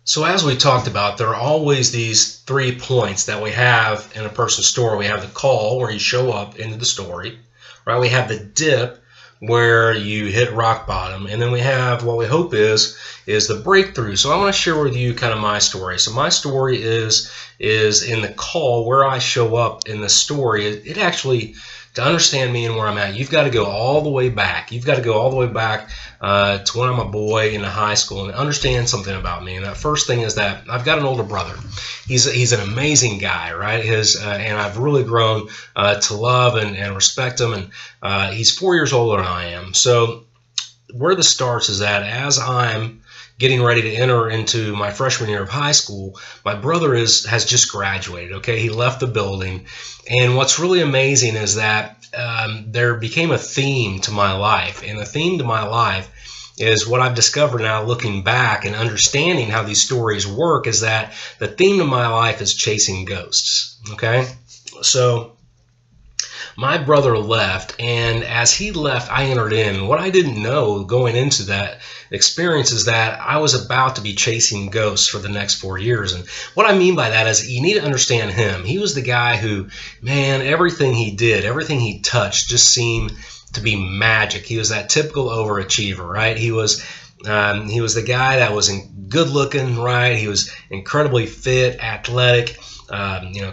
So as we talked about, there are always these 3 points that we have in a person's story. We have the call where you show up into the story, right? We have the dip where you hit rock bottom, and then we have what we hope is the breakthrough. So I want to share with you kind of my story. So my story is in the call where I show up in the story. It actually, to understand me and where I'm at, you've got to go all the way back. You've got to go all the way back to when I'm a boy in high school and understand something about me. And that first thing is that I've got an older brother. He's an amazing guy, right? And I've really grown to love and respect him. And he's 4 years older than I am. So where this starts is that as I'm getting ready to enter into my freshman year of high school, my brother has just graduated. Okay, he left the building, and what's really amazing is that there became a theme to my life, and the theme to my life is what I've discovered now, looking back and understanding how these stories work, is that the theme of my life is chasing ghosts. Okay, so my brother left, and as he left, I entered in. What I didn't know going into that experience is that I was about to be chasing ghosts for the next 4 years. And what I mean by that is you need to understand him. He was the guy who, man, everything he did, everything he touched just seemed to be magic. He was that typical overachiever, right? He was the guy that was good looking, right? He was incredibly fit, athletic.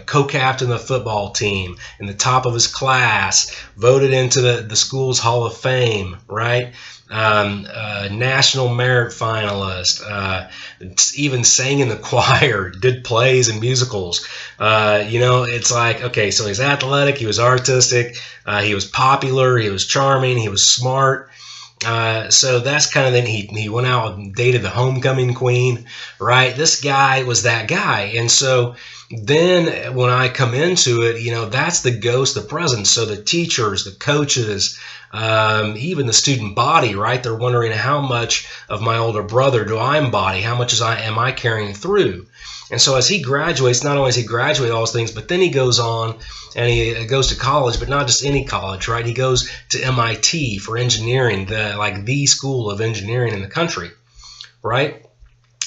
Co-captain the football team, in the top of his class, voted into the school's Hall of Fame, right? National merit finalist, even sang in the choir, did plays and musicals. It's like, okay, so he's athletic, he was artistic, he was popular, he was charming, he was smart. So that's kind of, then he went out and dated the homecoming queen, right? This guy was that guy. And so then when I come into it, that's the ghost, the presence. So the teachers, the coaches, even the student body, right? They're wondering how much of my older brother do I embody? How much am I carrying through? And so as he graduates, not only does he graduate all those things, but then he goes on and he goes to college, but not just any college, right? He goes to MIT for engineering, the school of engineering in the country, right?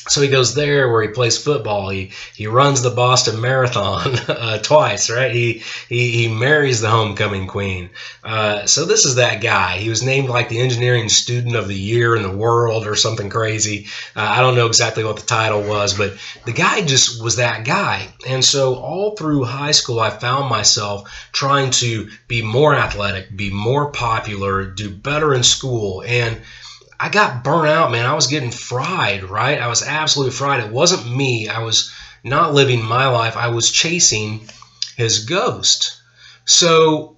So he goes there where he plays football. He runs the Boston Marathon twice, right? He marries the homecoming queen. So this is that guy. He was named like the engineering student of the year in the world or something crazy. I don't know exactly what the title was, but the guy just was that guy. And so all through high school, I found myself trying to be more athletic, be more popular, do better in school. And I got burnt out, man. I was getting fried, right? I was absolutely fried. It wasn't me. I was not living my life. I was chasing his ghost. So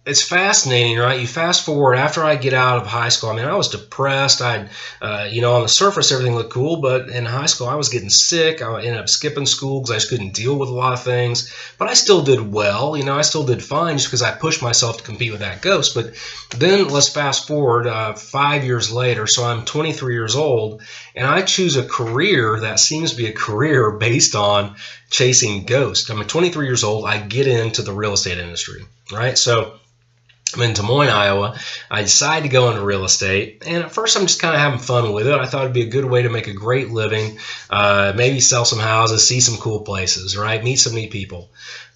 it's fascinating, right? You fast forward after I get out of high school. I mean, I was depressed. On the surface, everything looked cool, but in high school, I was getting sick. I ended up skipping school because I just couldn't deal with a lot of things. But I still did well. I still did fine just because I pushed myself to compete with that ghost. But then let's fast forward 5 years later. So I'm 23 years old, and I choose a career that seems to be a career based on chasing ghosts. I'm 23 years old. I get into the real estate industry, right? So I'm in Des Moines, Iowa. I decide to go into real estate, and at first I'm just kind of having fun with it. I thought it'd be a good way to make a great living, maybe sell some houses, see some cool places, right? Meet some neat people.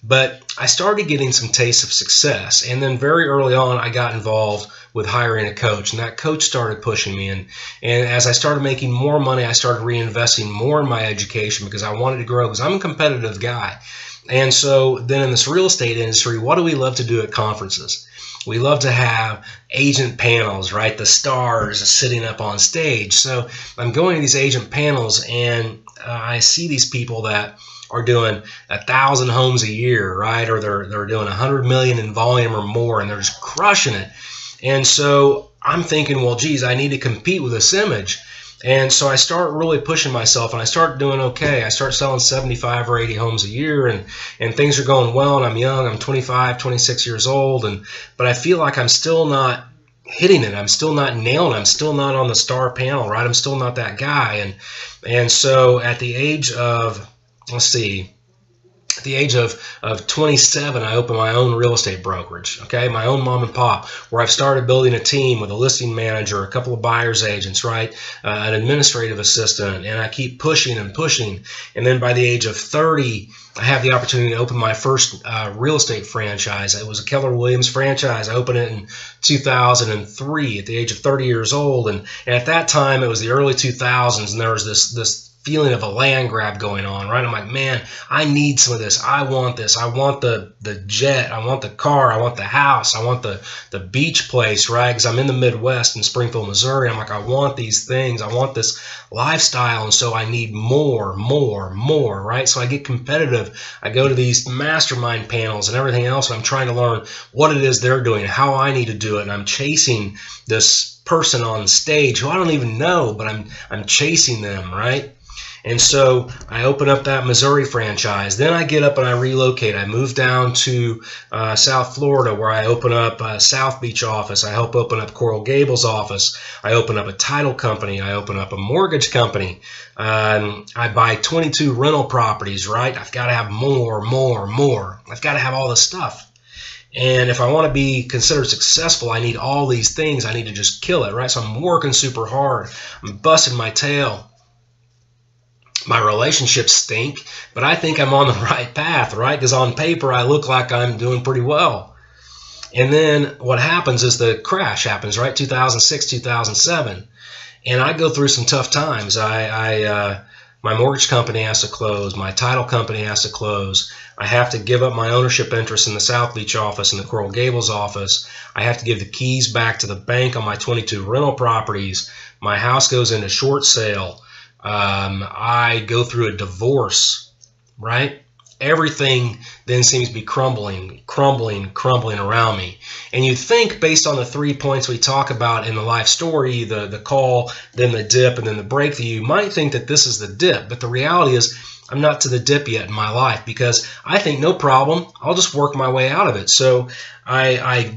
But I started getting some tastes of success, and then very early on I got involved with hiring a coach, and that coach started pushing me. And as I started making more money, I started reinvesting more in my education because I wanted to grow, because I'm a competitive guy. And so then in this real estate industry, what do we love to do at conferences? We love to have agent panels, right? The stars sitting up on stage. So I'm going to these agent panels, and I see these people that are doing 1,000 homes a year, right? Or they're doing 100 million in volume or more, and they're just crushing it. And so I'm thinking, well, geez, I need to compete with this image. And so I start really pushing myself, and I start doing okay. I start selling 75 or 80 homes a year, and things are going well, and I'm young. I'm 25, 26 years old, but I feel like I'm still not hitting it. I'm still not nailing it. I'm still not on the star panel, right? I'm still not that guy. And so at the age of, at the age of 27, I opened my own real estate brokerage, okay, my own mom and pop, where I've started building a team with a listing manager, a couple of buyer's agents, right, an administrative assistant, and I keep pushing and pushing. And then by the age of 30, I have the opportunity to open my first real estate franchise. It was a Keller Williams franchise. I opened it in 2003 at the age of 30 years old. And at that time, it was the early 2000s, and there was this feeling of a land grab going on, right? I'm like, man, I need some of this. I want this. I want the jet. I want the car. I want the house. I want the beach place, right? Because I'm in the Midwest in Springfield, Missouri. I'm like, I want these things. I want this lifestyle. And so I need more, right? So I get competitive. I go to these mastermind panels and everything else, and I'm trying to learn what it is they're doing, how I need to do it. And I'm chasing this person on stage who I don't even know, but I'm chasing them, right? And so I open up that Missouri franchise. Then I get up and I relocate. I move down to South Florida, where I open up a South Beach office. I help open up Coral Gables office. I open up a title company. I open up a mortgage company. I buy 22 rental properties, right? I've got to have more. I've got to have all this stuff. And if I want to be considered successful, I need all these things. I need to just kill it, right? So I'm working super hard. I'm busting my tail. My relationships stink, but I think I'm on the right path, right? Because on paper, I look like I'm doing pretty well. And then what happens is the crash happens, right? 2006, 2007. And I go through some tough times. My mortgage company has to close. My title company has to close. I have to give up my ownership interest in the South Beach office and the Coral Gables office. I have to give the keys back to the bank on my 22 rental properties. My house goes into short sale. I go through a divorce, right? Everything then seems to be crumbling around me. And you think, based on the 3 points we talk about in the life story, the call, then the dip, and then the breakthrough, you might think that this is the dip. But the reality is, I'm not to the dip yet in my life, because I think, no problem, I'll just work my way out of it. So I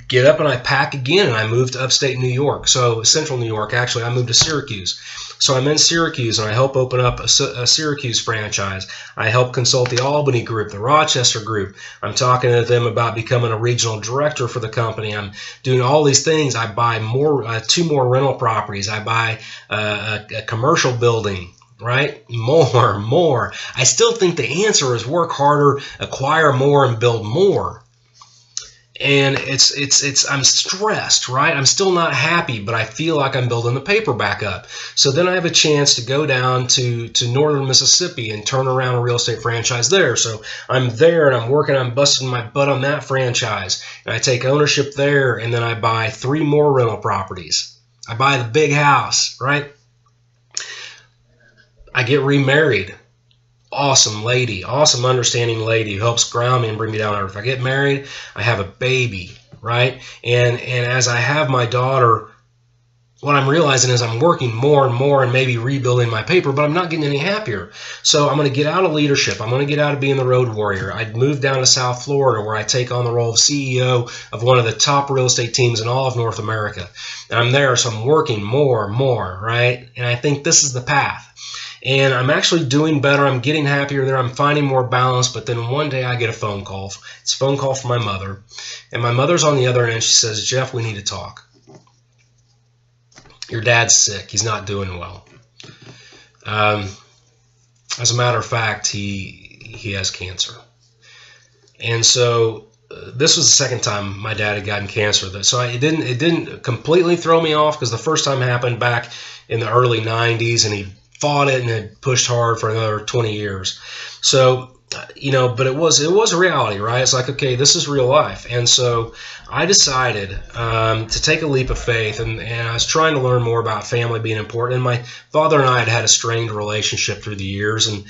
get up and I pack again, and I move to upstate New York. So central New York, actually, I moved to Syracuse. So I'm in Syracuse, and I help open up a Syracuse franchise. I help consult the Albany group, the Rochester group. I'm talking to them about becoming a regional director for the company. I'm doing all these things. I buy two more rental properties. I buy a commercial building. Right? More. I still think the answer is work harder, acquire more, and build more. And I'm stressed, right? I'm still not happy, but I feel like I'm building the paper back up. So then I have a chance to go down to northern Mississippi and turn around a real estate franchise there. So I'm there, and I'm working, I'm busting my butt on that franchise. And I take ownership there, and then I buy 3 more rental properties. I buy the big house, right? I get remarried. Awesome lady, awesome understanding lady who helps ground me and bring me down to earth. If I get married, I have a baby, right? And as I have my daughter, what I'm realizing is I'm working more and more and maybe rebuilding my paper, but I'm not getting any happier. So I'm going to get out of leadership. I'm going to get out of being the road warrior. I'd move down to South Florida, where I take on the role of CEO of one of the top real estate teams in all of North America. And I'm there, so I'm working more, right? And I think this is the path. And I'm actually doing better. I'm getting happier there. I'm finding more balance. But then one day I get a phone call. It's a phone call from my mother. And my mother's on the other end. She says, Jeff, we need to talk. Your dad's sick. He's not doing well. As a matter of fact, he has cancer. And so this was the second time my dad had gotten cancer. So it didn't completely throw me off, because the first time happened back in the early 90s, and he fought it and had pushed hard for another 20 years. So, but it was a reality, right? It's like, okay, this is real life. And so I decided to take a leap of faith, and I was trying to learn more about family being important. And my father and I had a strained relationship through the years, and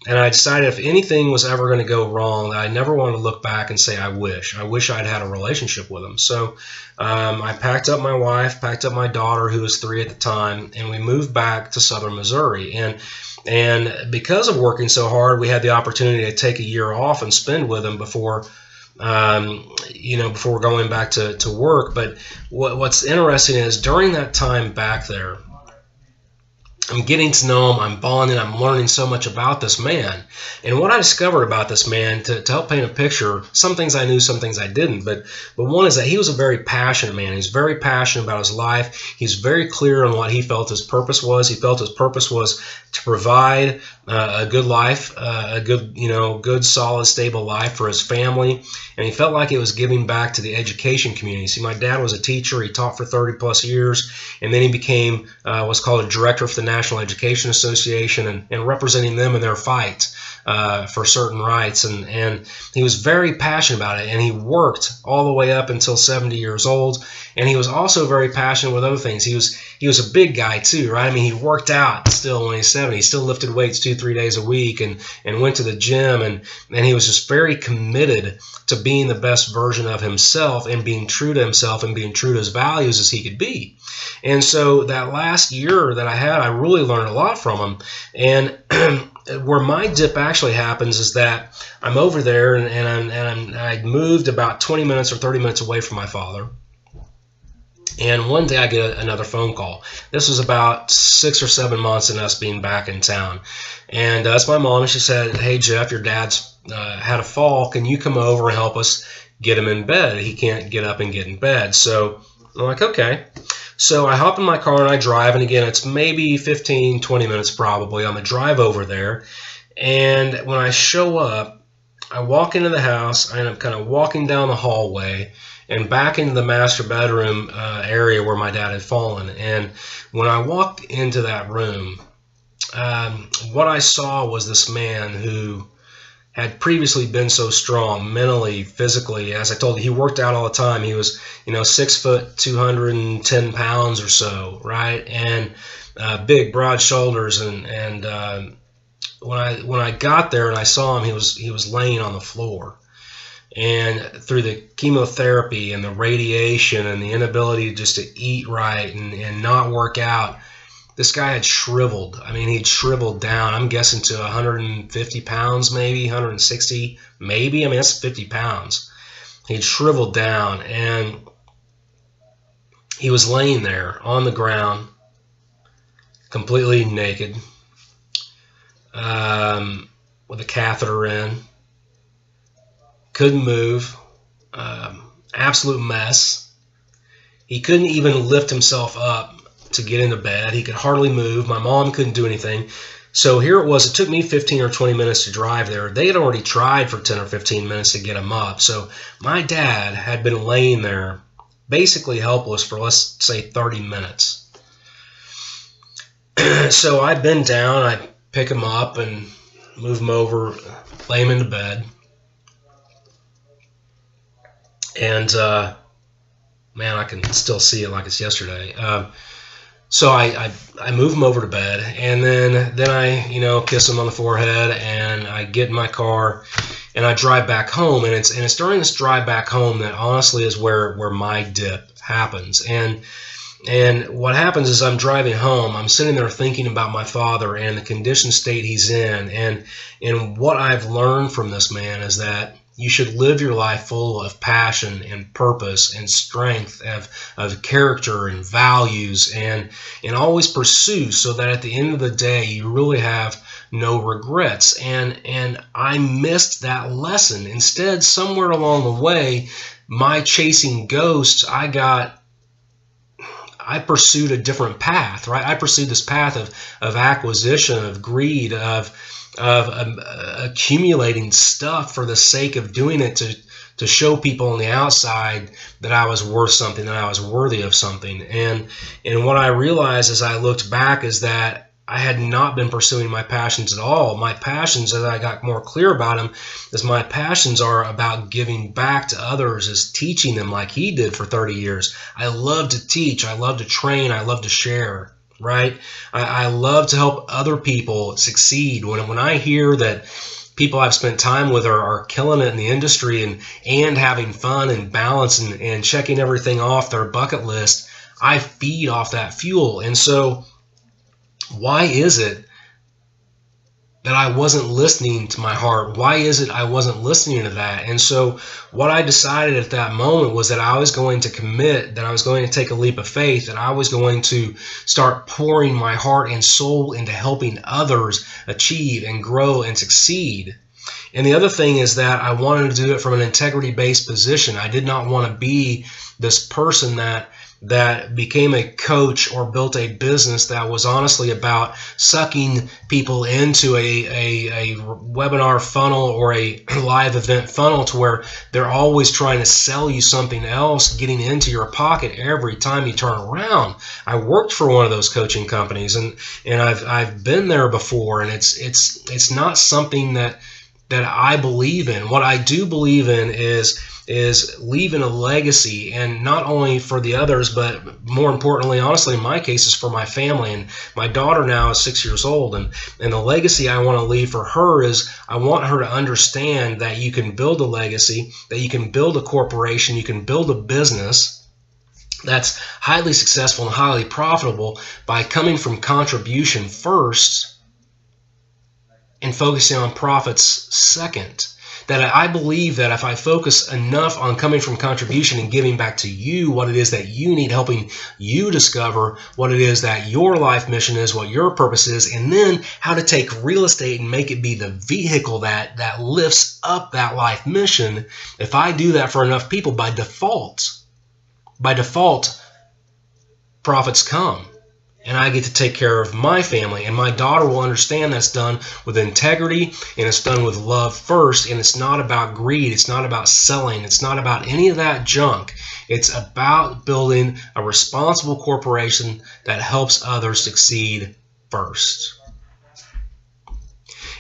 I decided if anything was ever going to go wrong, that I never wanted to look back and say, I wish I'd had a relationship with him. So I packed up my wife, packed up my daughter, who was 3 at the time, and we moved back to southern Missouri. And because of working so hard, we had the opportunity to take a year off and spend with him before going back to work. But what's interesting is, during that time back there, I'm getting to know him, I'm bonding, I'm learning so much about this man. And what I discovered about this man, to help paint a picture, some things I knew, some things I didn't, but one is that he was a very passionate man. He's very passionate about his life. He's very clear on what he felt his purpose was. He felt his purpose was to provide a good life, a good, good, solid, stable life for his family. And he felt like it was giving back to the education community. See, my dad was a teacher. He taught for 30 plus years, and then he became what's called a director for the National Education Association, and representing them in their fight for certain rights. And he was very passionate about it, and he worked all the way up until 70 years old. And he was also very passionate with other things. He was a big guy too, right? I mean, he worked out still when he was 70. He still lifted weights 2-3 days a week, and went to the gym, and he was just very committed to being the best version of himself, and being true to himself, and being true to his values as he could be. And so that last year that I had, I really learned a lot from him. And where my dip actually happens is that I'm over there, and I'd moved about 20 minutes or 30 minutes away from my father. And one day I get another phone call. This was about 6 or 7 months in us being back in town. And it's my mom, and she said, "Hey, Jeff, your dad's had a fall. Can you come over and help us get him in bed? He can't get up and get in bed." So I'm like, okay. So I hop in my car and I drive. And again, it's maybe 15, 20 minutes probably on the drive over there. And when I show up, I walk into the house. I end up kind of walking down the hallway and back into the master bedroom area where my dad had fallen. And when I walked into that room, what I saw was this man who had previously been so strong mentally, physically. As I told you, he worked out all the time. He was, 6 foot, 210 pounds or so, right? And big, broad shoulders. And when I got there and I saw him, he was laying on the floor. And through the chemotherapy and the radiation and the inability just to eat right and not work out, this guy had shriveled. I mean, he'd shriveled down. I'm guessing to 150 pounds, maybe 160, maybe. I mean, that's 50 pounds. He'd shriveled down, and he was laying there on the ground, completely naked, with a catheter in. Couldn't move, absolute mess. He couldn't even lift himself up to get into bed. He could hardly move. My mom couldn't do anything. So here it was. It took me 15 or 20 minutes to drive there. They had already tried for 10 or 15 minutes to get him up. So my dad had been laying there basically helpless for, let's say, 30 minutes. So I bend down, I pick him up and move him over, lay him into bed. And, man, I can still see it like it's yesterday. So I move him over to bed, and then I, kiss him on the forehead, and I get in my car, and I drive back home. And it's during this drive back home that honestly is where my dip happens. And what happens is I'm driving home, I'm sitting there thinking about my father and the conditioned state he's in. And what I've learned from this man is that you should live your life full of passion and purpose and strength of character and values, and always pursue, so that at the end of the day you really have no regrets. And I missed that lesson. Instead, somewhere along the way, my chasing ghosts, I pursued a different path, right? I pursued this path of acquisition, of greed, of accumulating stuff for the sake of doing it to show people on the outside that I was worth something, that I was worthy of something. And what I realized as I looked back is that I had not been pursuing my passions at all. My passions, as I got more clear about them, is my passions are about giving back to others, is teaching them like he did for 30 years. I love to teach. I love to train. I love to share. Right? I love to help other people succeed. When I hear that people I've spent time with are killing it in the industry and having fun and balance and checking everything off their bucket list, I feed off that fuel. And so why is it that I wasn't listening to my heart? Why is it I wasn't listening to that? And so what I decided at that moment was that I was going to commit, that I was going to take a leap of faith, that I was going to start pouring my heart and soul into helping others achieve and grow and succeed. And the other thing is that I wanted to do it from an integrity-based position. I did not want to be this person that became a coach or built a business that was honestly about sucking people into a webinar funnel or a live event funnel to where they're always trying to sell you something else, getting into your pocket every time you turn around. I worked for one of those coaching companies, and I've been there before, and it's not something that I believe in. What I do believe in is leaving a legacy, and not only for the others, but more importantly, honestly, in my case, is for my family. And my daughter now is 6 years old, and the legacy I want to leave for her is I want her to understand that you can build a legacy, that you can build a corporation, you can build a business that's highly successful and highly profitable by coming from contribution first and focusing on profits second. That I believe that if I focus enough on coming from contribution and giving back to you what it is that you need, helping you discover what it is that your life mission is, what your purpose is, and then how to take real estate and make it be the vehicle that lifts up that life mission. If I do that for enough people, by default, profits come. And I get to take care of my family, and my daughter will understand that's done with integrity, and it's done with love first, and it's not about greed, it's not about selling, it's not about any of that junk. It's about building a responsible corporation that helps others succeed first.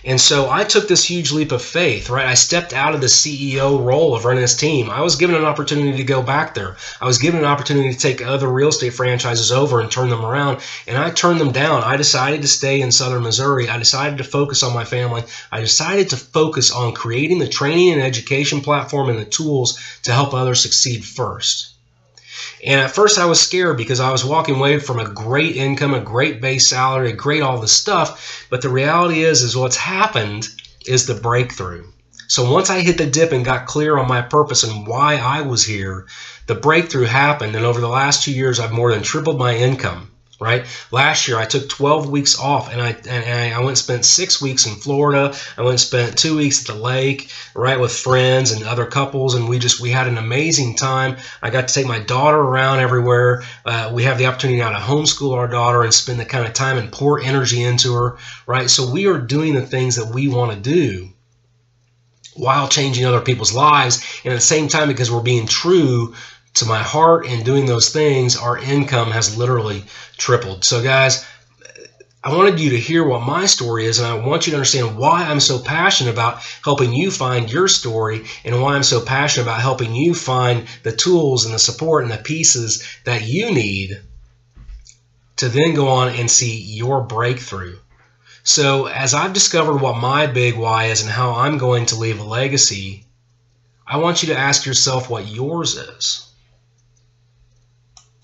And so I took this huge leap of faith, right? I stepped out of the CEO role of running this team. I was given an opportunity to go back there. I was given an opportunity to take other real estate franchises over and turn them around, and I turned them down. I decided to stay in Southern Missouri. I decided to focus on my family. I decided to focus on creating the training and education platform and the tools to help others succeed first. And at first I was scared because I was walking away from a great income, a great base salary, a great all this stuff. But the reality is what's happened is the breakthrough. So once I hit the dip and got clear on my purpose and why I was here, the breakthrough happened. And over the last 2 years, I've more than tripled my income. Right? Last year, I took 12 weeks off, and I went and spent 6 weeks in Florida. I went and spent 2 weeks at the lake, right, with friends and other couples, and we had an amazing time. I got to take my daughter around everywhere. We have the opportunity now to homeschool our daughter and spend the kind of time and pour energy into her, right? So we are doing the things that we want to do while changing other people's lives, and at the same time, because we're being true to my heart and doing those things, our income has literally tripled. So guys, I wanted you to hear what my story is, and I want you to understand why I'm so passionate about helping you find your story, and why I'm so passionate about helping you find the tools and the support and the pieces that you need to then go on and see your breakthrough. So as I've discovered what my big why is and how I'm going to leave a legacy, I want you to ask yourself what yours is.